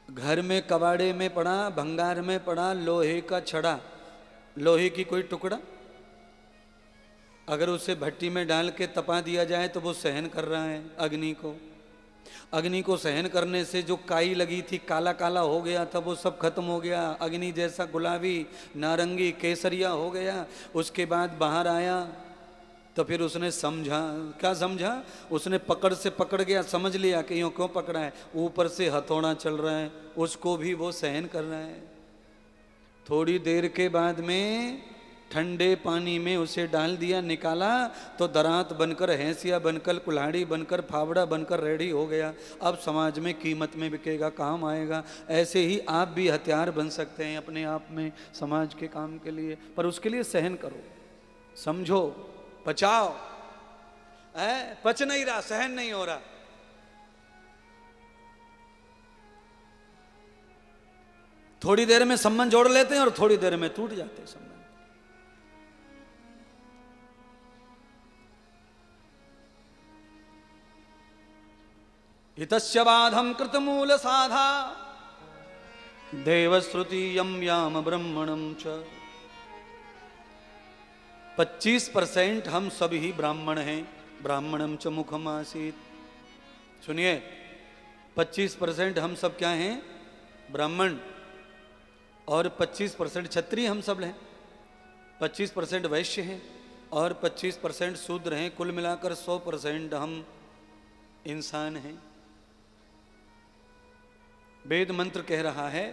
घर में कबाड़े में पड़ा, भंगार में पड़ा लोहे का छड़ा, लोहे की कोई टुकड़ा, अगर उसे भट्टी में डाल के तपा दिया जाए तो वो सहन कर रहा है अग्नि को। अग्नि को सहन करने से जो काई लगी थी, काला काला हो गया था, वो सब खत्म हो गया, अग्नि जैसा गुलाबी नारंगी केसरिया हो गया। उसके बाद बाहर आया तो फिर उसने समझा, क्या समझा, उसने पकड़ से पकड़ गया, समझ लिया कि यूँ क्यों पकड़ा है, ऊपर से हथौड़ा चल रहा है, उसको भी वो सहन कर रहा है। थोड़ी देर के बाद में ठंडे पानी में उसे डाल दिया, निकाला तो दरात बनकर, हैंसिया बनकर, कुल्हाड़ी बनकर, फावड़ा बनकर रेडी हो गया। अब समाज में कीमत में बिकेगा, काम आएगा। ऐसे ही आप भी हथियार बन सकते हैं अपने आप में समाज के काम के लिए, पर उसके लिए सहन करो, समझो, पचाओ। पच नहीं रहा, सहन नहीं हो रहा, थोड़ी देर में संबंध जोड़ लेते हैं और थोड़ी देर में टूट जाते हैं संबंध। हितस्य बाधम कृतमूल साधा देवश्रुति यम याम ब्रह्मणम च। 25% हम सब ही ब्राह्मण हैं, ब्राह्मणम च मुखम आसीत। सुनिए, 25% हम सब क्या हैं, ब्राह्मण, और 25% क्षत्रिय हम सब हैं, 25% वैश्य हैं और 25% शूद्र हैं। कुल मिलाकर 100% हम इंसान हैं। वेद मंत्र कह रहा है,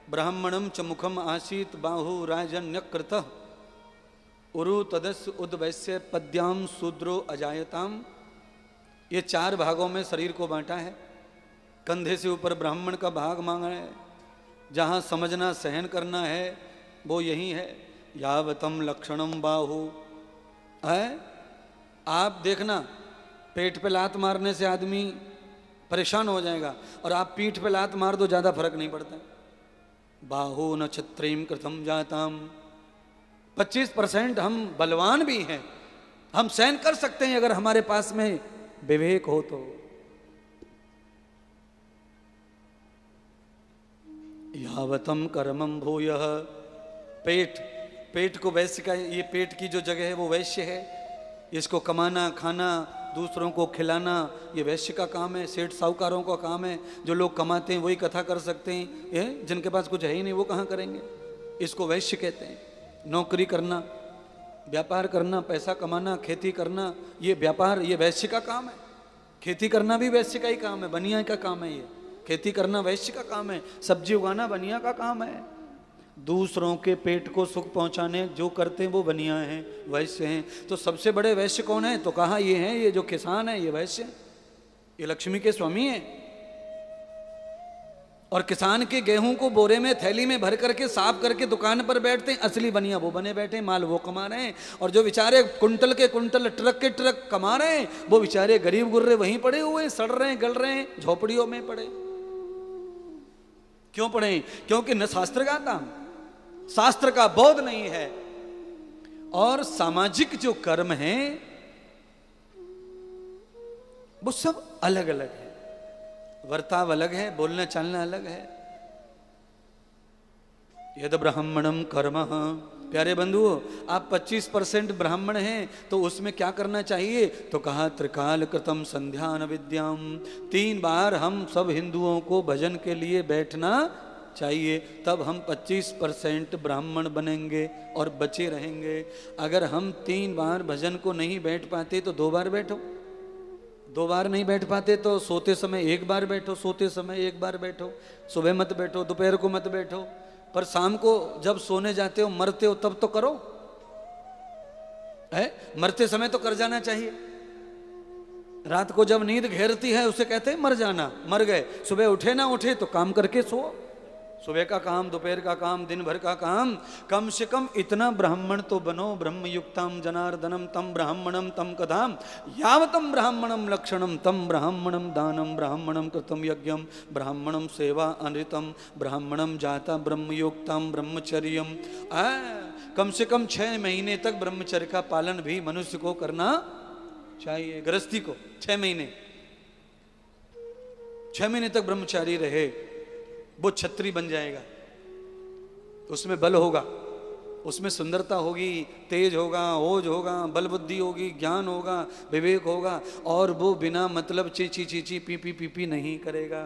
ब्राह्मणम च मुखम आसीत बाहु राजन्यकृतः उरु तदस्य उद्वैश्य पद्याम शूद्रो अजायताम। ये 4 भागों में शरीर को बांटा है। कंधे से ऊपर ब्राह्मण का भाग मांगा है, जहाँ समझना सहन करना है वो यही है। यावतम लक्षणम बाहु है। आप देखना, पेट पे लात मारने से आदमी परेशान हो जाएगा, और आप पीठ पे लात मार दो, ज़्यादा फर्क नहीं पड़ता। बाहु न छत्रीम कृतम जाताम। 25% हम बलवान भी हैं, हम सहन कर सकते हैं अगर हमारे पास में विवेक हो तो। यावतम कर्मम भूयः। पेट को वैश्य का, ये पेट की जो जगह है वो वैश्य है। इसको कमाना, खाना, दूसरों को खिलाना, ये वैश्य का काम है, सेठ साहूकारों का काम है। जो लोग कमाते हैं वही कथा कर सकते हैं, ये जिनके पास कुछ है ही नहीं वो कहाँ करेंगे। इसको वैश्य कहते हैं। नौकरी करना, व्यापार करना, पैसा कमाना, खेती करना, ये व्यापार, ये वैश्य का काम है। खेती करना भी वैश्य का ही काम है, बनिया का काम है। ये खेती करना वैश्य का काम है, सब्जी उगाना बनिया का काम है। दूसरों के पेट को सुख पहुंचाने जो करते हैं वो बनिया हैं, वैश्य हैं। तो सबसे बड़े वैश्य कौन है, तो कहा ये हैं, ये जो किसान है ये वैश्य, ये लक्ष्मी के स्वामी हैं। और किसान के गेहूं को बोरे में, थैली में भर करके साफ करके दुकान पर बैठते हैं, असली बनिया वो बने बैठे, माल वो कमा रहे हैं। और जो बेचारे कुंटल के कुंटल, ट्रक के ट्रक कमा रहे हैं, वो बेचारे गरीब गुर्रे वहीं पड़े हुए हैं, सड़ रहे हैं, गल रहे हैं, झोपड़ियों में पड़े। क्यों पड़े? क्योंकि न शास्त्र का काम, शास्त्र का बोध नहीं है। और सामाजिक जो कर्म हैं वो सब अलग अलग है, वर्ताव अलग है, बोलना चालना अलग है। यद ब्राह्मणम कर्म। प्यारे बंधुओं, आप 25% ब्राह्मण हैं तो उसमें क्या करना चाहिए, तो कहा त्रिकाल कृतम संध्यान विद्याम। 3 बार हम सब हिंदुओं को भजन के लिए बैठना चाहिए, तब हम 25% ब्राह्मण बनेंगे और बचे रहेंगे। अगर हम 3 बार भजन को नहीं बैठ पाते तो 2 बार बैठो, 2 बार नहीं बैठ पाते तो सोते समय 1 बार बैठो, सोते समय 1 बार बैठो। सुबह मत बैठो, दोपहर को मत बैठो, पर शाम को जब सोने जाते हो, मरते हो, तब तो करो। है, मरते समय तो कर जाना चाहिए। रात को जब नींद घेरती है उसे कहते हैं मर जाना, मर गए। सुबह उठे ना उठे तो काम करके सो। सुबह का काम, दोपहर का काम, दिन भर का काम, कम से कम इतना ब्राह्मण तो बनो। ब्रह्मयुक्तम जनार्दनम तम ब्राह्मणम तम कथाम यावतम ब्राह्मणम लक्षणम तम ब्राह्मणम दानम ब्राह्मणम कृतम यज्ञम ब्राह्मणम सेवा अनृतम ब्राह्मणम जाता ब्रह्मयुक्तम ब्रह्मचर्यम। कम से कम 6 महीने तक ब्रह्मचर्य का पालन भी मनुष्य को करना चाहिए। गृहस्थी को 6 महीने, 6 महीने तक ब्रह्मचारी रहे। वो छत्री बन जाएगा। उसमें बल होगा, उसमें सुंदरता होगी, तेज होगा, ओज होगा, बल बुद्धि होगी, ज्ञान होगा, विवेक होगा, और वो बिना मतलब चीची चीची पी पी नहीं करेगा।